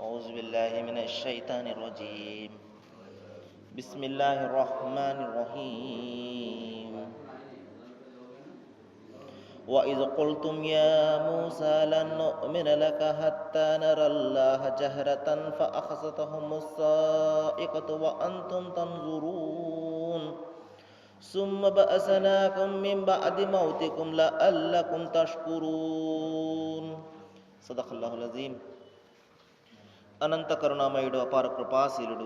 أعوذ بالله من الشيطان الرجيم بسم الله الرحمن الرحيم وإذ قلتم يا موسى لن نؤمن لك حتى نرى الله جهرة فأخذتهم الصاعقة وأنتم تنظرون ثم بعثناكم من بعد موتكم لعلكم تشكرون صدق الله العظيم. అనంత కరుణామయుడు, అపార కృపాశీలుడు,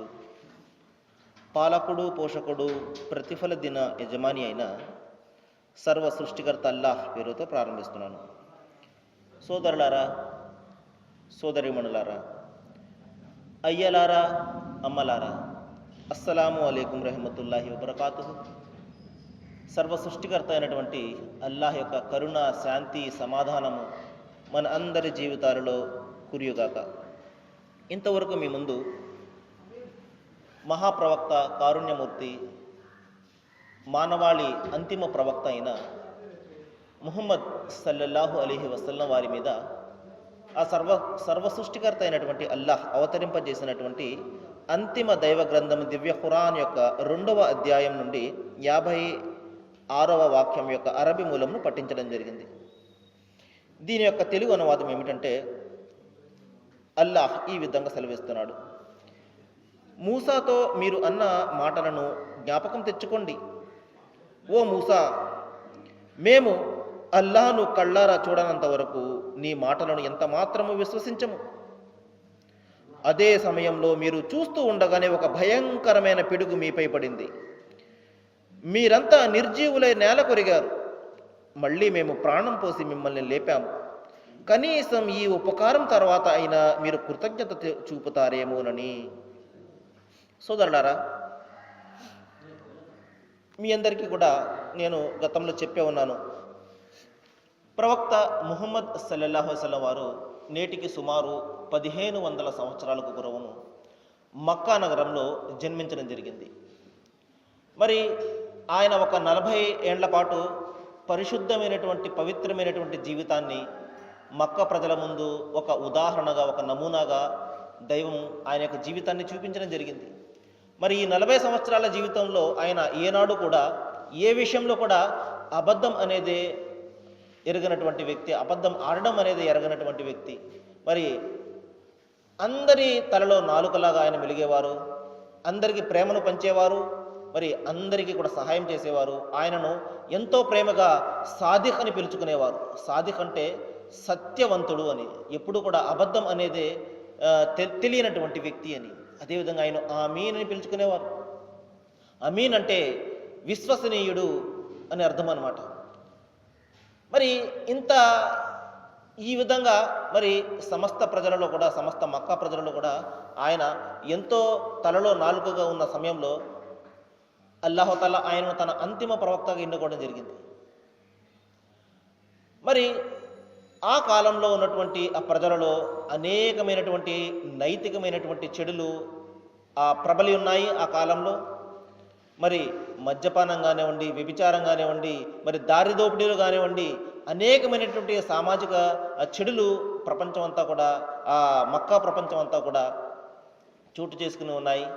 పాలకుడు, పోషకుడు, ప్రతిఫల దిన యజమాని అయిన సర్వ సృష్టికర్త అల్లాహ్ పేరుతో ప్రారంభిస్తున్నాను. సోదరులారా, సోదరిమణులారా, అయ్యలారా, అమ్మలారా, అస్సలాము అలైకుం రహమతుల్లాహి వబరకాతుహు. సర్వ సృష్టికర్త అయినటువంటి అల్లాహ్ యొక్క కరుణ, శాంతి, సమాధానము మన అందరి జీవితాలలో కురియుగాక. ఇంతవరకు మీ ముందు మహాప్రవక్త, కారుణ్యమూర్తి, మానవాళి అంతిమ ప్రవక్త అయిన ముహమ్మద్ సల్లల్లాహు అలీహి వసల్లం వారి మీద ఆ సర్వ సృష్టికర్త అయినటువంటి అల్లాహ్ అవతరింపజేసినటువంటి అంతిమ దైవ గ్రంథం దివ్య ఖురాన్ యొక్క 2వ అధ్యాయం నుండి 56వ వాక్యం యొక్క అరబీ మూలంను పఠించడం జరిగింది. దీని యొక్క తెలుగు అనువాదం ఏమిటంటే, అల్లాహ్ ఈ విధంగా సెలవిస్తున్నాడు: మూసాతో మీరు అన్న మాటలను జ్ఞాపకం తెచ్చుకోండి. ఓ మూసా, మేము అల్లాహ్ను కళ్ళారా చూడనంత వరకు నీ మాటలను ఎంత మాత్రము విశ్వసించము. అదే సమయంలో మీరు చూస్తూ ఉండగానే ఒక భయంకరమైన పిడుగు మీపై పడింది. మీరంతా నిర్జీవులై నేల కొరిగారు. మళ్ళీ మేము ప్రాణం పోసి మిమ్మల్ని లేపాము. కనీసం ఈ ఉపకారం తర్వాత అయినా మీరు కృతజ్ఞత చూపుతారేమోనని. సోదరులారా, మీ అందరికీ కూడా నేను గతంలో చెప్పే ఉన్నాను, ప్రవక్త ముహమ్మద్ సల్లల్లాహు అలైహి వసల్లం వారు నేటికి సుమారు 1500 సంవత్సరాలకు పూర్వము మక్కా నగరంలో జన్మించడం జరిగింది. మరి ఆయన ఒక 40 ఏండ్ల పాటు పరిశుద్ధమైనటువంటి, పవిత్రమైనటువంటి జీవితాన్ని మక్కా ప్రజల ముందు ఒక ఉదాహరణగా, ఒక నమూనాగా దైవం ఆయన యొక్క జీవితాన్ని చూపించడం జరిగింది. మరి ఈ 40 సంవత్సరాల జీవితంలో ఆయన ఏనాడు కూడా, ఏ విషయంలో కూడా అబద్ధం అనేది ఎరగనటువంటి వ్యక్తి, అబద్ధం ఆడడం అనేది ఎరగనటువంటి వ్యక్తి. మరి అందరి తలలో నాలుకలాగా ఆయన వెలిగేవారు, అందరికీ ప్రేమను పంచేవారు, మరి అందరికీ కూడా సహాయం చేసేవారు. ఆయనను ఎంతో ప్రేమగా సాదిక్ అని పిలుచుకునేవారు. సాదిక్ అంటే సత్యవంతుడు అని, ఎప్పుడు కూడా అబద్ధం అనేది తెలియనటువంటి వ్యక్తి అని. అదేవిధంగా ఆయన ఆమీన్ అని పిలుచుకునేవారు. అమీన్ అంటే విశ్వసనీయుడు అని అర్థం అన్నమాట. మరి ఈ విధంగా మరి సమస్త ప్రజలలో కూడా, సమస్త మక్కా ప్రజలలో కూడా ఆయన ఎంతో తలలో నాలుకగా ఉన్న సమయంలో అల్లాహుతాలా ఆయనను తన అంతిమ ప్రవక్తగా ఎన్నుకోవడం జరిగింది. మరి ఆ కాలంలో ఉన్నటువంటి ఆ ప్రజలలో అనేకమైనటువంటి నైతికమైనటువంటి చెడులు ప్రబలి ఉన్నాయి. ఆ కాలంలో మరి మద్యపానం కానివ్వండి, వ్యభిచారం కానివ్వండి, మరి దారిదోపిడీలు కానివ్వండి, అనేకమైనటువంటి సామాజిక చెడులు ప్రపంచం అంతా కూడా, ఆ మక్కా ప్రపంచం అంతా కూడా చోటు చేసుకుని ఉన్నాయి.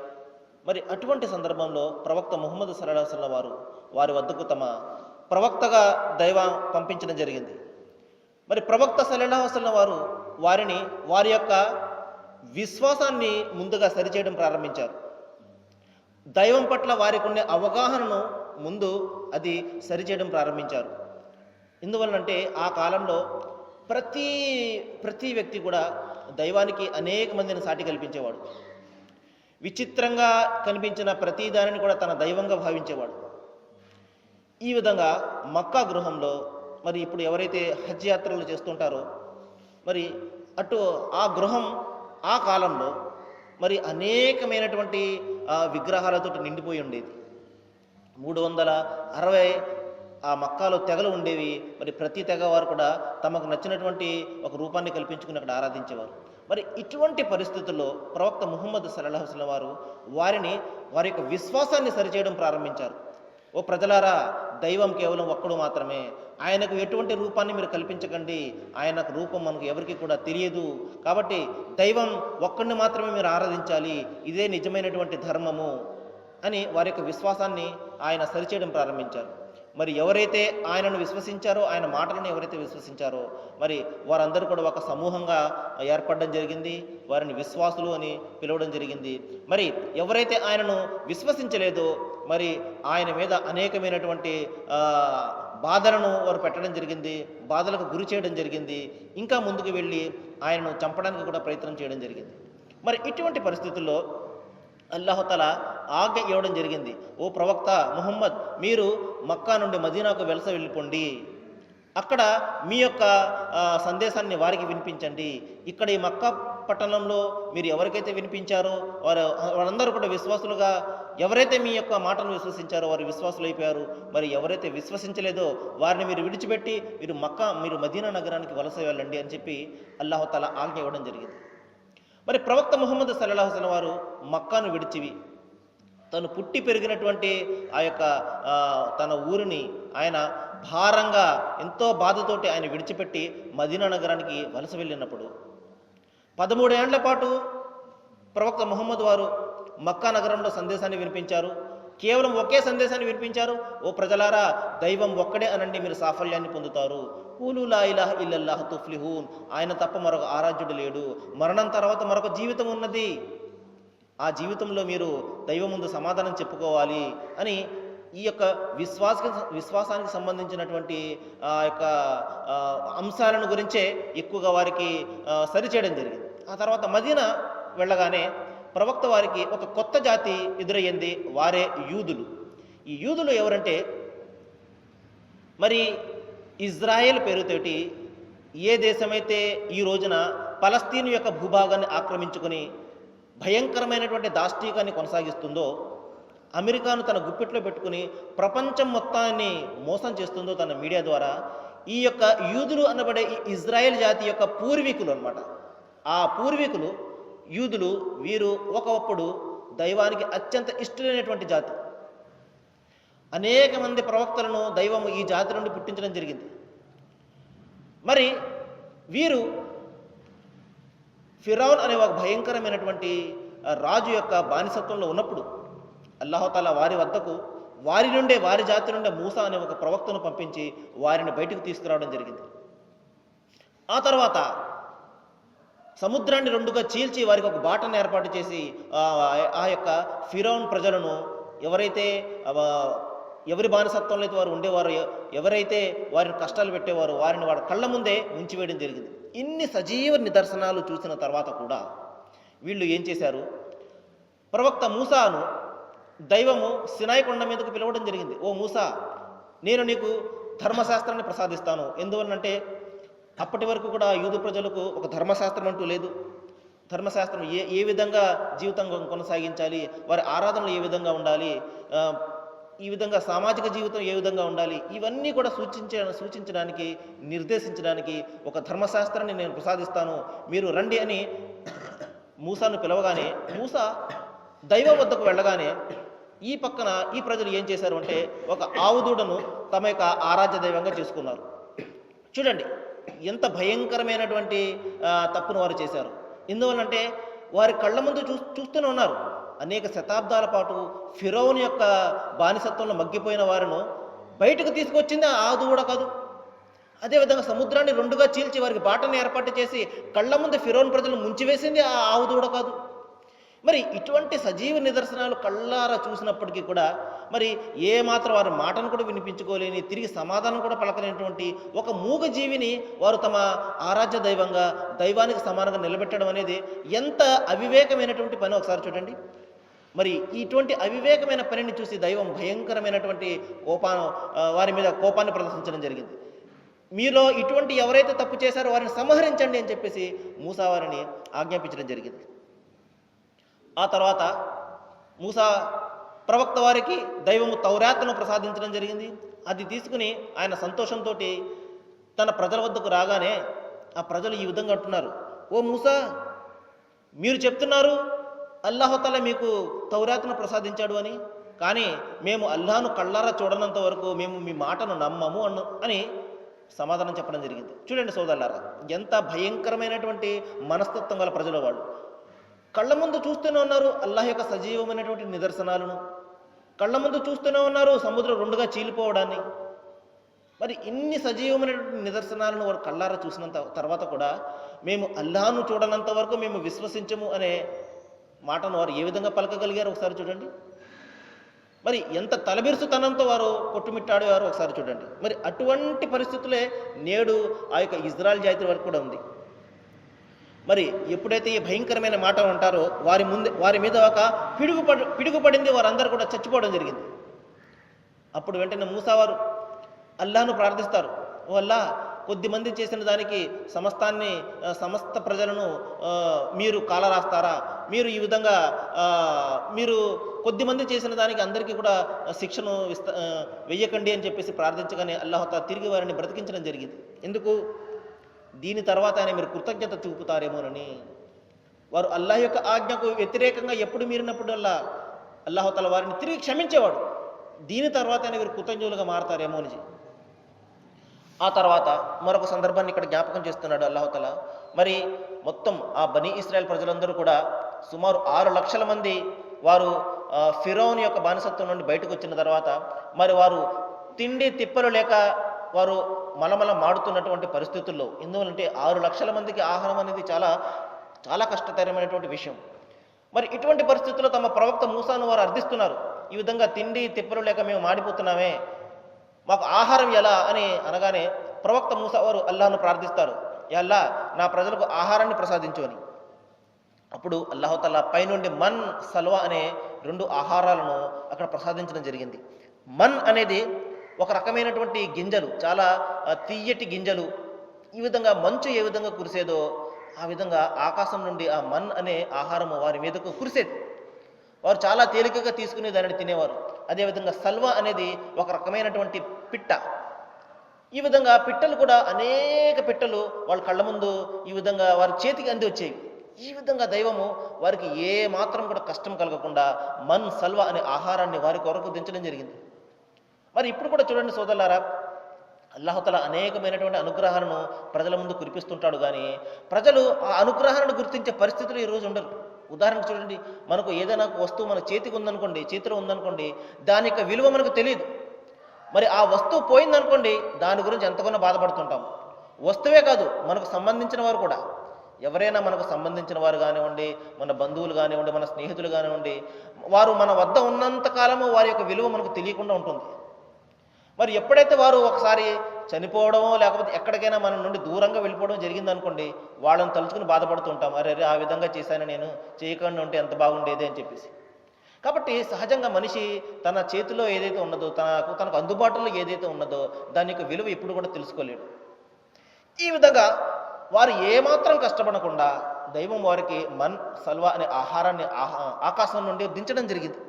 మరి అటువంటి సందర్భంలో ప్రవక్త ముహమ్మద్ సల్లల్లాహు అలైహి వసల్లం వారి వద్దకు తమ ప్రవక్తగా దైవం పంపించడం జరిగింది. మరి ప్రవక్త సల్లల్లాహు అలైహి వసల్లం వారిని వారి యొక్క విశ్వాసాన్ని ముందుగా సరిచేయడం ప్రారంభించారు. దైవం పట్ల వారికి ఉండే అవగాహనను ముందు అది సరిచేయడం ప్రారంభించారు. ఎందువలనంటే ఆ కాలంలో ప్రతి వ్యక్తి కూడా దైవానికి అనేక మందిని సాటి కల్పించేవాడు. విచిత్రంగా కనిపించిన ప్రతి దానిని కూడా తన దైవంగా భావించేవాడు. ఈ విధంగా మక్కా గృహంలో మరి ఇప్పుడు ఎవరైతే హజ్ యాత్రలు చేస్తుంటారో, మరి అటు ఆ గృహం ఆ కాలంలో మరి అనేకమైనటువంటి విగ్రహాలతో నిండిపోయి ఉండేది. 360 ఆ మక్కాలో తెగలు ఉండేవి. మరి ప్రతి తెగ వారు కూడా తమకు నచ్చినటువంటి ఒక రూపాన్ని కల్పించుకుని అక్కడ ఆరాధించేవారు. మరి ఇటువంటి పరిస్థితుల్లో ప్రవక్త ముహమ్మద్ సల్లల్లాహు అలైహి వసల్లం వారి యొక్క విశ్వాసాన్ని సరిచేయడం ప్రారంభించారు. ఓ ప్రజలారా, దైవం కేవలం ఒక్కడు మాత్రమే. ఆయనకు ఎటువంటి రూపాన్ని మీరు కల్పించకండి. ఆయనకు రూపం మనకు ఎవరికి కూడా తెలియదు. కాబట్టి దైవం ఒక్కడిని మాత్రమే మీరు ఆరాధించాలి. ఇదే నిజమైనటువంటి ధర్మము అని వారి యొక్క విశ్వాసాన్ని ఆయన సరిచేయడం ప్రారంభించారు. మరి ఎవరైతే ఆయనను విశ్వసించారో, ఆయన మాటలను ఎవరైతే విశ్వసించారో, మరి వారందరూ కూడా ఒక సమూహంగా ఏర్పడడం జరిగింది. వారిని విశ్వాసులు అని పిలవడం జరిగింది. మరి ఎవరైతే ఆయనను విశ్వసించలేదో, మరి ఆయన మీద అనేకమైనటువంటి బాధలను వారు పెట్టడం జరిగింది, బాధలకు గురి చేయడం జరిగింది. ఇంకా ముందుకు వెళ్ళి ఆయనను చంపడానికి కూడా ప్రయత్నం చేయడం జరిగింది. మరి ఇటువంటి పరిస్థితుల్లో అల్లాహుతఆలా ఆజ్ఞ ఇవ్వడం జరిగింది. ఓ ప్రవక్త ముహమ్మద్, మీరు మక్కా నుండి మదీనాకు వలస వెళ్ళిపోండి. అక్కడ మీ యొక్క సందేశాన్ని వారికి వినిపించండి. ఇక్కడ ఈ మక్కా పట్టణంలో మీరు ఎవరికైతే వినిపించారో వారందరూ కూడా విశ్వాసులుగా, ఎవరైతే మీ యొక్క మాటను విశ్వసించారో వారు విశ్వాసులు అయిపోయారు. మరి ఎవరైతే విశ్వసించలేదో వారిని మీరు విడిచిపెట్టి మీరు మదీనా నగరానికి వలస వెళ్ళండి అని చెప్పి అల్లాహుతఆలా ఆజ్ఞ ఇవ్వడం జరిగింది. మరి ప్రవక్త ముహమ్మద్ సల్లల్లాహు అలైహి వసల్లం వారు మక్కాను విడిచివి తను పుట్టి పెరిగినటువంటి ఆ యొక్క తన ఊరిని ఆయన భారంగా ఎంతో బాధతోటి ఆయన విడిచిపెట్టి మదీనా నగరానికి వలస వెళ్ళినప్పుడు 13 ఏళ్ల పాటు ప్రవక్త ముహమ్మద్ వారు మక్కా నగరంలో సందేశాన్ని వినిపించారు. కేవలం ఒకే సందేశాన్ని వినిపించారు. ఓ ప్రజలారా, దైవం ఒక్కడే అనండి, మీరు సాఫల్యాన్ని పొందుతారు. కూలు లా ఇలాహ ఇల్లల్లాహ్ తుఫ్లిహూన్. ఆయన తప్ప మరొక ఆరాధ్యుడు లేడు. మరణం తర్వాత మరొక జీవితం ఉన్నది. ఆ జీవితంలో మీరు దైవం ముందు సమాధానం చెప్పుకోవాలి అని ఈ యొక్క విశ్వాసానికి సంబంధించినటువంటి ఆ యొక్క అంశాలను గురించే ఎక్కువగా వారికి సరిచేయడం జరిగింది. ఆ తర్వాత మదీనా వెళ్ళగానే ప్రవక్త వారికి ఒక కొత్త జాతి ఎదురయ్యింది. వారే యూదులు. ఈ యూదులు ఎవరంటే, మరి ఇజ్రాయెల్ పేరుతోటి ఏ దేశమైతే ఈ రోజున పలస్తీన్ యొక్క భూభాగాన్ని ఆక్రమించుకొని భయంకరమైనటువంటి దాష్టీకాన్ని కొనసాగిస్తుందో, అమెరికాను తన గుప్పిట్లో పెట్టుకుని ప్రపంచం మొత్తాన్ని మోసం చేస్తుందో తన మీడియా ద్వారా, ఈ యొక్క యూదులు అనబడే ఈ ఇజ్రాయెల్ జాతి యొక్క పూర్వీకులు అన్నమాట. ఆ పూర్వీకులు యూదులు, వీరు ఒకప్పుడు దైవానికి అత్యంత ఇష్టమైనటువంటి జాతి. అనేక మంది ప్రవక్తలను దైవము ఈ జాతి నుండి పుట్టించడం జరిగింది. మరి వీరు ఫిరౌన్ అనే ఒక భయంకరమైనటువంటి రాజు యొక్క బానిసత్వంలో ఉన్నప్పుడు అల్లాహుతాలా వారి జాతి నుండే మూసా అనే ఒక ప్రవక్తను పంపించి వారిని బయటకు తీసుకురావడం జరిగింది. ఆ తర్వాత సముద్రాన్ని రెండుగా చీల్చి వారికి ఒక బాటను ఏర్పాటు చేసి ఆ యొక్క ఫిరౌన్ ప్రజలను ఎవరి బానిసత్వంలో అయితే వారు ఉండేవారు, ఎవరైతే వారిని కష్టాలు పెట్టేవారు, వారిని వారి కళ్ళ ముందే ముంచివేయడం జరిగింది. ఇన్ని సజీవ నిదర్శనాలు చూసిన తర్వాత కూడా వీళ్ళు ఏం చేశారు? ప్రవక్త మూసాను దైవము సినాయి కొండ మీదకు పిలవడం జరిగింది. ఓ మూసా, నేను నీకు ధర్మశాస్త్రాన్ని ప్రసాదిస్తాను. ఎందువల్లంటే అప్పటి వరకు కూడా యూదు ప్రజలకు ఒక ధర్మశాస్త్రం అంటూ లేదు. ధర్మశాస్త్రం ఏ విధంగా జీవితం కొనసాగించాలి, వారి ఆరాధనలు ఏ విధంగా ఉండాలి, ఈ విధంగా సామాజిక జీవితం ఏ విధంగా ఉండాలి, ఇవన్నీ కూడా సూచించడానికి నిర్దేశించడానికి ఒక ధర్మశాస్త్రాన్ని నేను ప్రసాదిస్తాను, మీరు రండి అని మూసాను పిలవగానే మూసా దైవం వద్దకు వెళ్ళగానే ఈ పక్కన ఈ ప్రజలు ఏం చేశారు అంటే ఒక ఆవుదూడను తమ యొక్క ఆరాధ్య దైవంగా చేసుకున్నారు. చూడండి ఎంత భయంకరమైనటువంటి తప్పును వారు చేశారు. ఎందువల్లంటే వారి కళ్ళ ముందు చూస్తూనే ఉన్నారు. అనేక శతాబ్దాల పాటు ఫిరౌన్ యొక్క బానిసత్వంలో మగ్గిపోయిన వారిను బయటకు తీసుకొచ్చింది ఆ ఆవుదూడ కాదు. అదేవిధంగా సముద్రాన్ని రెండుగా చీల్చి వారికి బాటను ఏర్పాటు చేసి కళ్ళ ముందు ఫిరౌన్ ప్రజలు ముంచివేసింది ఆ ఆవుదూడ కాదు. మరి ఇటువంటి సజీవ నిదర్శనాలు కళ్ళారా చూసినప్పటికీ కూడా మరి ఏమాత్రం వారి మాటను కూడా వినిపించుకోలేని, తిరిగి సమాధానం కూడా పలకలేనటువంటి ఒక మూగ జీవిని వారు తమ ఆరాధ్య దైవంగా, దైవానికి సమానంగా నిలబెట్టడం అనేది ఎంత అవివేకమైనటువంటి పని ఒకసారి చూడండి. మరి ఇటువంటి అవివేకమైన పనిని చూసి దైవం భయంకరమైనటువంటి వారి మీద కోపాన్ని ప్రదర్శించడం జరిగింది. మీలో ఇటువంటి ఎవరైతే తప్పు చేశారో వారిని సంహరించండి అని చెప్పేసి మూసా వారిని ఆజ్ఞాపించడం జరిగింది. ఆ తర్వాత మూసా ప్రవక్త వారికి దైవము తౌరాత్ను ప్రసాదించడం జరిగింది. అది తీసుకుని ఆయన సంతోషంతో తన ప్రజల వద్దకు రాగానే ఆ ప్రజలు ఈ విధంగా అంటున్నారు, ఓ మూసా, మీరు చెప్తున్నారు అల్లాహుతాలా మీకు తౌరాత్ను ప్రసాదించాడు అని, కానీ మేము అల్లాహను కళ్ళారా చూడనంత వరకు మేము మీ మాటను నమ్మము అని సమాధానం చెప్పడం జరిగింది. చూడండి సోదరులారా, ఎంత భయంకరమైనటువంటి మనస్తత్వం గల ప్రజల వాళ్ళు. కళ్ళ ముందు చూస్తూనే ఉన్నారు అల్లాహ్ యొక్క సజీవమైనటువంటి నిదర్శనాలను, కళ్ళ ముందు చూస్తూనే ఉన్నారు సముద్రం రెండుగా చీలిపోవడాన్ని. మరి ఇన్ని సజీవమైనటువంటి నిదర్శనాలను వారు కళ్ళారా చూసినంత తర్వాత కూడా మేము అల్లాహను చూడనంత వరకు మేము విశ్వసించము అనే మాటను వారు ఏ విధంగా పలకగలిగారు ఒకసారి చూడండి. మరి ఎంత తలబిరుసుతనంతో వారు కొట్టుమిట్టాడేవారు ఒకసారి చూడండి. మరి అటువంటి పరిస్థితులే నేడు ఆ యొక్క ఇజ్రాయెల్ జాతి వరకు కూడా ఉంది. మరి ఎప్పుడైతే ఈ భయంకరమైన మాట అంటారో వారి మీద ఒక పిడుగుపడింది, వారందరూ కూడా చచ్చిపోవడం జరిగింది. అప్పుడు వెంటనే మూసా వారు అల్లాహను ప్రార్థిస్తారు, ఓ అల్లా, కొద్దిమంది చేసిన దానికి సమస్త ప్రజలను మీరు కాలరాస్తారా? మీరు ఈ విధంగా మీరు కొద్దిమంది చేసిన దానికి అందరికీ కూడా శిక్షను వెయ్యకండి అని చెప్పేసి ప్రార్థించగానే అల్లాహ్ తిరిగి వారిని బ్రతికించడం జరిగింది. ఎందుకు? దీని తర్వాత ఆయన మీరు కృతజ్ఞత చూపుతారేమోనని. వారు అల్లాహ్ యొక్క ఆజ్ఞకు వ్యతిరేకంగా ఎప్పుడు మీరినప్పుడు అల్లాహ్ తాలా వారిని తిరిగి క్షమించేవాడు. దీని తర్వాత ఆయన వీరు కృతజ్ఞులుగా మారతారేమో అని. ఆ తర్వాత మరొక సందర్భాన్ని ఇక్కడ జ్ఞాపకం చేస్తున్నాడు అల్లాహ్ తాలా. మరి మొత్తం ఆ బనీ ఇస్రాయేల్ ప్రజలందరూ కూడా సుమారు 6 లక్షల మంది వారు ఫిరౌన్ యొక్క బానిసత్వం నుండి బయటకు వచ్చిన తర్వాత మరి వారు తిండి తిప్పలు లేక వారు మలమల మాడుతున్నటువంటి పరిస్థితుల్లో, ఎందువలంటే 6 లక్షల మందికి ఆహారం అనేది చాలా చాలా కష్టతరమైనటువంటి విషయం. మరి ఇటువంటి పరిస్థితుల్లో తమ ప్రవక్త మూసాను వారు అర్థిస్తున్నారు, ఈ విధంగా తిండి తిప్పలు లేక మేము మాడిపోతున్నామే, మాకు ఆహారం ఎలా అని అనగానే ప్రవక్త మూసా వారు అల్లాహ్ను ప్రార్థిస్తారు, యా అల్లా, నా ప్రజలకు ఆహారాన్ని ప్రసాదించు అని. అప్పుడు అల్లాహ్ తాలా పైనుండి మన్, సల్వా అనే 2 ఆహారాలను అక్కడ ప్రసాదించడం జరిగింది. మన్ అనేది ఒక రకమైనటువంటి గింజలు, చాలా తీయటి గింజలు. ఈ విధంగా మంచు ఏ విధంగా కురిసేదో ఆ విధంగా ఆకాశం నుండి ఆ మన్ అనే ఆహారము వారి మీదకు కురిసేది. వారు చాలా తేలికగా తీసుకుని దానిని తినేవారు. అదేవిధంగా సల్వా అనేది ఒక రకమైనటువంటి పిట్ట. ఈ విధంగా పిట్టలు కూడా అనేక పిట్టలు వాళ్ళ కళ్ళ ముందు ఈ విధంగా వారి చేతికి అంది వచ్చేవి. ఈ విధంగా దైవము వారికి ఏ మాత్రం కూడా కష్టం కలగకుండా మన్, సల్వా అనే ఆహారాన్ని వారి కొరకు దించడం జరిగింది. మరి ఇప్పుడు కూడా చూడండి సోదరులారా, అల్లాహ్ తాలా అనేకమైనటువంటి అనుగ్రహాలను ప్రజల ముందు కురిపిస్తుంటాడు, కానీ ప్రజలు ఆ అనుగ్రహాలను గుర్తించే పరిస్థితులు ఈరోజు ఉండరు. ఉదాహరణకు చూడండి, మనకు ఏదైనా వస్తువు మన చేతిలో ఉందనుకోండి, దాని యొక్క విలువ మనకు తెలియదు. మరి ఆ వస్తువు పోయిందనుకోండి, దాని గురించి ఎంతగానో బాధపడుతుంటాం. వస్తువే కాదు, మనకు సంబంధించిన వారు కూడా, ఎవరైనా మనకు సంబంధించిన వారు కానివ్వండి, మన బంధువులు కానివ్వండి, మన స్నేహితులు కానివ్వండి, వారు మన వద్ద ఉన్నంత కాలము వారి యొక్క విలువ మనకు తెలియకుండా ఉంటుంది. మరి ఎప్పుడైతే వారు ఒకసారి చనిపోవడమో లేకపోతే ఎక్కడికైనా మన నుండి దూరంగా వెళ్ళిపోవడం జరిగిందనుకోండి, వాళ్ళని తలుచుకుని బాధపడుతుంటాం, అరే ఆ విధంగా చేశాను, నేను చేయకుండా ఉంటే ఎంత బాగుండేది అని చెప్పేసి. కాబట్టి సహజంగా మనిషి తన చేతిలో ఏదైతే ఉన్నదో, తనకు అందుబాటులో ఏదైతే ఉన్నదో దాని యొక్క విలువ ఎప్పుడు కూడా తెలుసుకోలేడు. ఈ విధంగా వారు ఏమాత్రం కష్టపడకుండా దైవం వారికి మన్, సల్వా అనే ఆహారాన్ని ఆకాశం నుండి దించడం జరిగింది.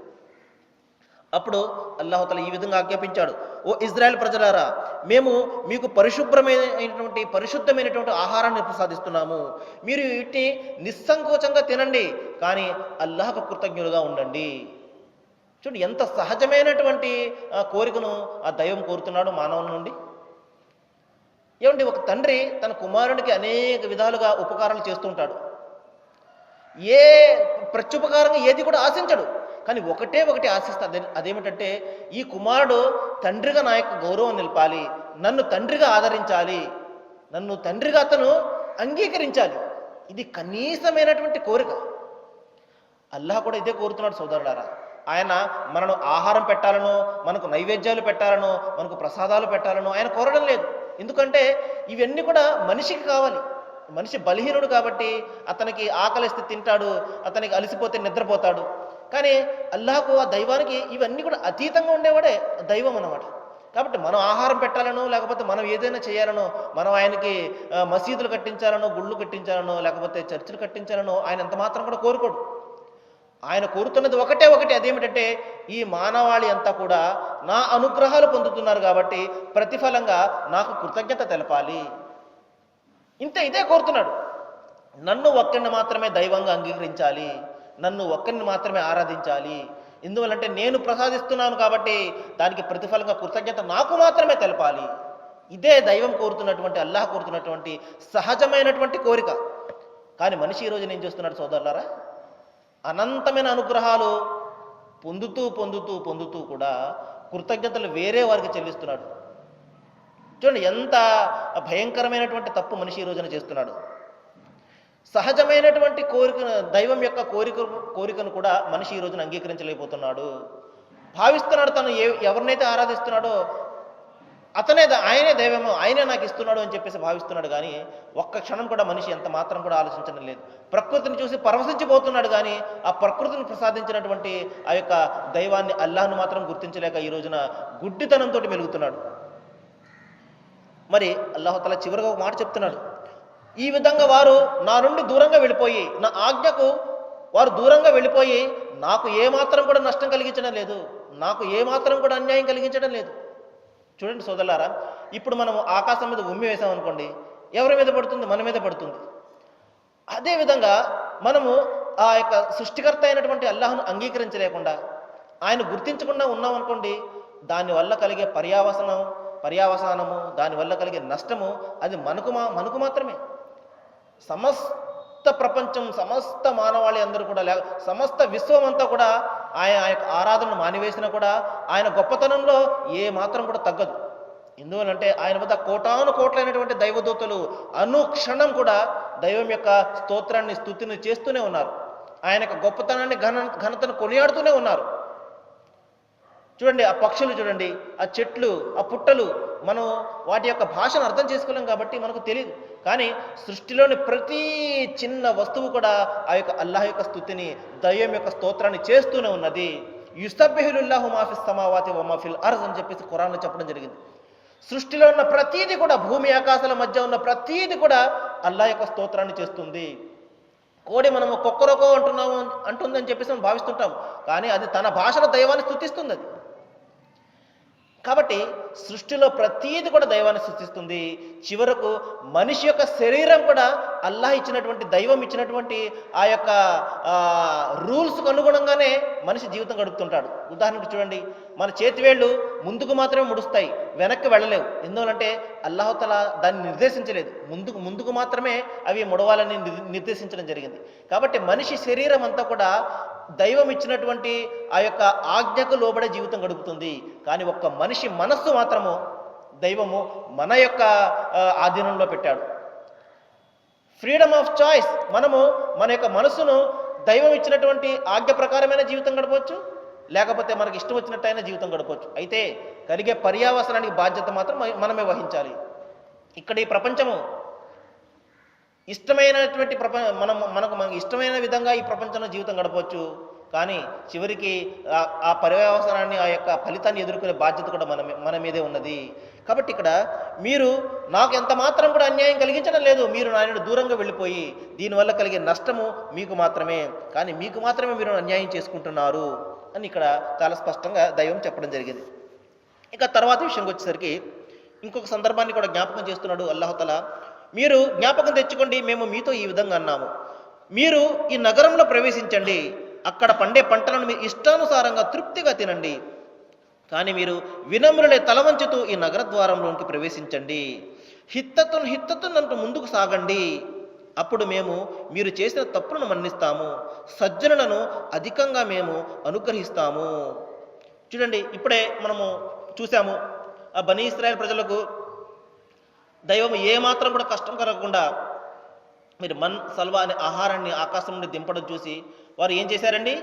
అప్పుడు అల్లాహ్ తాలా ఈ విధంగా ఆజ్ఞాపించాడు, ఓ ఇజ్రాయెల్ ప్రజలారా, మేము మీకు పరిశుద్ధమైనటువంటి ఆహారాన్ని ప్రసాదిస్తున్నాము, మీరు వీటిని నిస్సంకోచంగా తినండి, కానీ అల్లాహకు కృతజ్ఞులుగా ఉండండి. చూడండి ఎంత సహజమైనటువంటి కోరికను ఆ దైవం కోరుతున్నాడు మానవుల నుండి. ఏమండి, ఒక తండ్రి తన కుమారునికి అనేక విధాలుగా ఉపకారాలు చేస్తుంటాడు. ఏ ప్రత్యుపకారంగా ఏది కూడా ఆశించడు, కానీ ఒకటి ఆశిస్తాడు. అదేమిటంటే, ఈ కుమారుడు తండ్రిగా నా యొక్క గౌరవం నిలపాలి, నన్ను తండ్రిగా ఆదరించాలి, నన్ను తండ్రిగా అతను అంగీకరించాలి. ఇది కనీసమైనటువంటి కోరిక. అల్లాహ్ కూడా ఇదే కోరుతున్నాడు సోదరులారా. ఆయన మనను ఆహారం పెట్టాలనో, మనకు నైవేద్యాలు పెట్టాలనో, మనకు ప్రసాదాలు పెట్టాలనో ఆయన కోరడం లేదు. ఎందుకంటే ఇవన్నీ కూడా మనిషికి కావాలి. మనిషి బలహీనుడు కాబట్టి అతనికి ఆకలిస్తే తింటాడు, అతనికి అలసిపోతే నిద్రపోతాడు. కానీ అల్లాహకు, ఆ దైవానికి ఇవన్నీ కూడా అతీతంగా ఉండేవాడే దైవం అన్నమాట. కాబట్టి మనం ఆహారం పెట్టాలనో, లేకపోతే మనం ఏదైనా చేయాలనో, మనం ఆయనకి మసీదులు కట్టించాలనో, గుళ్ళు కట్టించాలనో, లేకపోతే చర్చిలు కట్టించాలనో ఆయన ఎంత మాత్రం కూడా కోరుకోడు. ఆయన కోరుతున్నది ఒకటే, అదేమిటంటే ఈ మానవాళి అంతా కూడా నా అనుగ్రహాలు పొందుతున్నారు కాబట్టి ప్రతిఫలంగా నాకు కృతజ్ఞత తెలపాలి. ఇదే కోరుతున్నాడు. నన్ను ఒక్కడిని మాత్రమే దైవంగా అంగీకరించాలి, నన్ను ఒక్కడిని మాత్రమే ఆరాధించాలి. ఎందువల్లంటే నేను ప్రసాదిస్తున్నాను కాబట్టి దానికి ప్రతిఫలంగా కృతజ్ఞత నాకు మాత్రమే తెలపాలి. ఇదే దైవం కోరుతున్నటువంటి, అల్లాహ్ కోరుతున్నటువంటి సహజమైనటువంటి కోరిక. కానీ మనిషి ఈరోజు ఏం చేస్తున్నాడు సోదరులారా? అనంతమైన అనుగ్రహాలు పొందుతూ పొందుతూ పొందుతూ కూడా కృతజ్ఞతలు వేరే వారికి చెల్లిస్తున్నాడు. చూడండి ఎంత భయంకరమైనటువంటి తప్పు మనిషి ఈ రోజున చేస్తున్నాడు. సహజమైనటువంటి కోరిక, దైవం యొక్క కోరికను కూడా మనిషి ఈ రోజున అంగీకరించలేకపోతున్నాడు. భావిస్తున్నాడు తను ఎవరినైతే ఆరాధిస్తున్నాడో ఆయనే దైవము, ఆయనే నాకు ఇస్తున్నాడు అని చెప్పేసి భావిస్తున్నాడు. కానీ ఒక్క క్షణం కూడా మనిషి ఎంత మాత్రం కూడా ఆలోచించడం లేదు. ప్రకృతిని చూసి పరవశించిపోతున్నాడు. కానీ ఆ ప్రకృతిని ప్రసాదించినటువంటి ఆ యొక్క దైవాన్ని, అల్లాహ్ను మాత్రం గుర్తించలేక ఈ రోజున గుడ్డితనంతో మెలుగుతున్నాడు. మరి అల్లాహుతాలా చివరిగా ఒక మాట చెప్తున్నాడు, ఈ విధంగా వారు నా నుండి దూరంగా వెళ్ళిపోయి, నా ఆజ్ఞకు వారు దూరంగా వెళ్ళిపోయి నాకు ఏమాత్రం కూడా నష్టం కలిగించడం లేదు, నాకు ఏమాత్రం కూడా అన్యాయం కలిగించడం లేదు. చూడండి సోదరులారా, ఇప్పుడు మనం ఆకాశం మీద ఉమ్మి వేసామనుకోండి, ఎవరి మీద పడుతుంది? మన మీద పడుతుంది. అదేవిధంగా మనము ఆ యొక్క సృష్టికర్త అయినటువంటి అల్లాహ్ను అంగీకరించలేకుండా, ఆయన గుర్తించకుండా ఉన్నామనుకోండి, దానివల్ల కలిగే పర్యావసానము, దానివల్ల కలిగే నష్టము అది మనకు మాత్రమే. సమస్త ప్రపంచం, సమస్త మానవాళి అందరూ కూడా, సమస్త విశ్వం అంతా కూడా ఆయన యొక్క ఆరాధనను మానివేసినా కూడా ఆయన గొప్పతనంలో ఏ మాత్రం కూడా తగ్గదు. ఎందువలంటే ఆయన వద్ద కోటాను కోట్లైనటువంటి దైవదూతలు అనుక్షణం కూడా దైవం యొక్క స్తోత్రాన్ని, స్తుతిని చేస్తూనే ఉన్నారు. ఆయన యొక్క గొప్పతనాన్ని, ఘనతను కొనియాడుతూనే ఉన్నారు. చూడండి ఆ పక్షులు, చూడండి ఆ చెట్లు, ఆ పుట్టలు, మనం వాటి యొక్క భాషను అర్థం చేసుకోలేం కాబట్టి మనకు తెలియదు. కానీ సృష్టిలోని ప్రతి చిన్న వస్తువు కూడా ఆ యొక్క అల్లాహ్ యొక్క స్తుతిని, దైవం యొక్క స్తోత్రాన్ని చేస్తూనే ఉన్నది. యుస్తబ్బిహులిల్లాహు మాఫిస్ సమావాతి వ మాఫిల్ అర్జ్ అని చెప్పేసి ఖురాన్లో చెప్పడం జరిగింది. సృష్టిలో ఉన్న ప్రతీది కూడా, భూమి ఆకాశాల మధ్య ఉన్న ప్రతీది కూడా అల్లాహ్ యొక్క స్తోత్రాన్ని చేస్తుంది. కోడి మనము కొక్కరొకో అంటుందని చెప్పేసి మనం భావిస్తుంటాం. కానీ అది తన భాషలో దైవాన్ని స్తుతిస్తుంది. అది కాబట్టి సృష్టిలో ప్రతీది కూడా దైవాన్ని సృష్టిస్తుంది. చివరకు మనిషి యొక్క శరీరం కూడా అల్లాహ్ ఇచ్చినటువంటి, దైవం ఇచ్చినటువంటి ఆ యొక్క రూల్స్కు అనుగుణంగానే మనిషి జీవితం గడుపుతుంటాడు. ఉదాహరణకు చూడండి, మన చేతివేళ్ళు ముందుకు మాత్రమే ముడుస్తాయి, వెనక్కి వెళ్ళలేవు. ఎందువలంటే అల్లాహుతఆలా దాన్ని నిర్దేశించలేదు, ముందుకు మాత్రమే అవి ముడవాలని నిర్దేశించడం జరిగింది. కాబట్టి మనిషి శరీరం అంతా కూడా దైవం ఇచ్చినటువంటి ఆ యొక్క ఆజ్ఞకు లోబడే జీవితం గడుపుతుంది. కానీ ఒక్క మనిషి మనస్సు మాత్రము దైవము మన యొక్క ఆధీనంలో పెట్టాడు. Freedom of choice. మనము మన యొక్క మనస్సును దైవం ఇచ్చినటువంటి ఆజ్ఞ ప్రకారమైన జీవితం గడపవచ్చు, లేకపోతే మనకి ఇష్టం వచ్చినట్టయినా జీవితం గడపవచ్చు. అయితే కలిగే పర్యావసనానికి బాధ్యత మాత్రం మనమే వహించాలి. ఇక్కడ ఈ ప్రపంచము ఇష్టమైనటువంటి మనకు ఇష్టమైన విధంగా ఈ ప్రపంచంలో జీవితం గడపవచ్చు. కానీ చివరికి ఆ పర్యావసనాన్ని, ఆ యొక్క ఫలితాన్ని ఎదుర్కొనే బాధ్యత కూడా మన మీదే ఉన్నది. కాబట్టి ఇక్కడ మీరు నాకు ఎంత మాత్రం కూడా అన్యాయం కలిగించడం లేదు, మీరు నా నుండి దూరంగా వెళ్ళిపోయి దీనివల్ల కలిగే నష్టము మీకు మాత్రమే, కానీ మీకు మాత్రమే మీరు అన్యాయం చేసుకుంటున్నారు అని ఇక్కడ చాలా స్పష్టంగా దైవం చెప్పడం జరిగింది. ఇక తర్వాత విషయంకి వచ్చేసరికి ఇంకొక సందర్భాన్ని కూడా జ్ఞాపకం చేస్తున్నాడు అల్లాహుతఆలా. మీరు జ్ఞాపకం తెచ్చుకోండి, మేము మీతో ఈ విధంగా అన్నాము, మీరు ఈ నగరంలో ప్రవేశించండి, అక్కడ పండే పంటలను మీ ఇష్టానుసారంగా తృప్తిగా తినండి. కానీ మీరు వినమ్రులే తలవంచుతూ ఈ నగర ద్వారంలోనికి ప్రవేశించండి, హిత్తతున్ అంటూ ముందుకు సాగండి. అప్పుడు మేము మీరు చేసిన తప్పులను మన్నిస్తాము, సజ్జనులను అధికంగా మేము అనుగ్రహిస్తాము. చూడండి, ఇప్పుడే మనము చూసాము, ఆ బనీ ఇశ్రాయేల్ ప్రజలకు దైవం ఏమాత్రం కూడా కష్టం కలగకుండా మీరు సల్వా అనే ఆహారాన్ని ఆకాశం నుండి దింపడం చూసి వారు ఏం చేశారండి?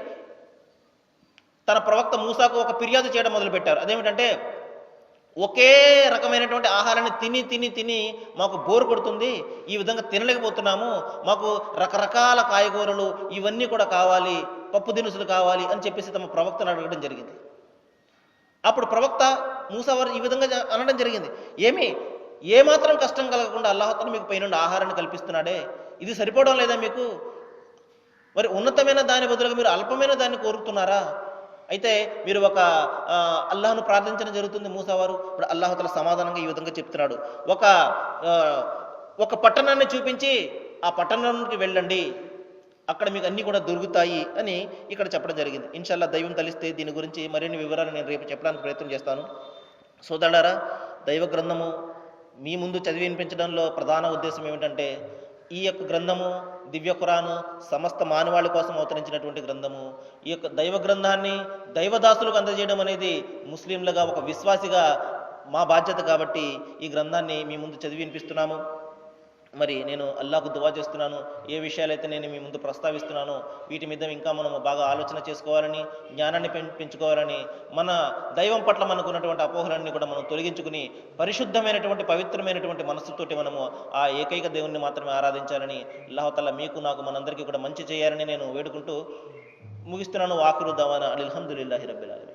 తన ప్రవక్త మూసాకు ఒక ఫిర్యాదు చేయడం మొదలుపెట్టారు. అదేమిటంటే, ఒకే రకమైనటువంటి ఆహారాన్ని తిని మాకు బోరు కొడుతుంది, ఈ విధంగా తినలేకపోతున్నాము, మాకు రకరకాల కాయగూరలు ఇవన్నీ కూడా కావాలి, పప్పు దినుసులు కావాలి అని చెప్పేసి తమ ప్రవక్తను అడగడం జరిగింది. అప్పుడు ప్రవక్త మూసా వారు ఈ విధంగా అనడం జరిగింది, ఏమాత్రం కష్టం కలగకుండా అల్లాహుతఆలా మీకు పైనుండి ఆహారాన్ని కల్పిస్తున్నాడే, ఇది సరిపోవడం లేదా మీకు? మరి ఉన్నతమైన దాని బదులుగా మీరు అల్పమైన దాన్ని కోరుతున్నారా? అయితే మీరు ఒక అల్లాహ్ను ప్రార్థించడం జరుగుతుంది మూసా వారు. ఇప్పుడు అల్లాహుతఆలా సమాధానంగా ఈ విధంగా చెప్తున్నాడు, ఒక పట్టణాన్ని చూపించి ఆ పట్టణానికి వెళ్ళండి, అక్కడ మీకు అన్నీ కూడా దొరుకుతాయి అని ఇక్కడ చెప్పడం జరిగింది. ఇన్షాల్లా దైవం తలిస్తే దీని గురించి మరిన్ని వివరాలు నేను రేపు చెప్పడానికి ప్రయత్నం చేస్తాను. సోదరులారా, దైవ గ్రంథము మీ ముందు చదివి వినిపించడంలో ప్రధాన ఉద్దేశం ఏమిటంటే, ఈ యొక్క గ్రంథము దివ్య ఖురాను సమస్త మానవాళి కోసం అవతరించినటువంటి గ్రంథము. ఈ యొక్క దైవ గ్రంథాన్ని దైవదాసులకు అందజేయడం అనేది ముస్లింలుగా ఒక విశ్వాసిగా మా బాధ్యత. కాబట్టి ఈ గ్రంథాన్ని మీ ముందు చదివి వినిపిస్తున్నాము. మరి నేను అల్లాహకు దువా చేస్తున్నాను, ఏ విషయాలైతే నేను మీ ముందు ప్రస్తావిస్తున్నానో వీటి మీద ఇంకా మనము బాగా ఆలోచన చేసుకోవాలని, జ్ఞానాన్ని పెంచుకోవాలని, మన దైవం పట్ల మనకున్నటువంటి అపోహలన్నీ కూడా మనం తొలగించుకుని పరిశుద్ధమైనటువంటి పవిత్రమైనటువంటి మనస్సుతోటి మనము ఆ ఏకైక దేవుణ్ణి మాత్రమే ఆరాధించాలని, అల్లాహుతాలా మీకు నాకు మనందరికీ కూడా మంచి చేయాలని నేను వేడుకుంటూ ముగిస్తున్నాను. ఆఖిరు దవానా అల్హమ్దులిల్లాహి రబ్బిల్ ఆలమీన్.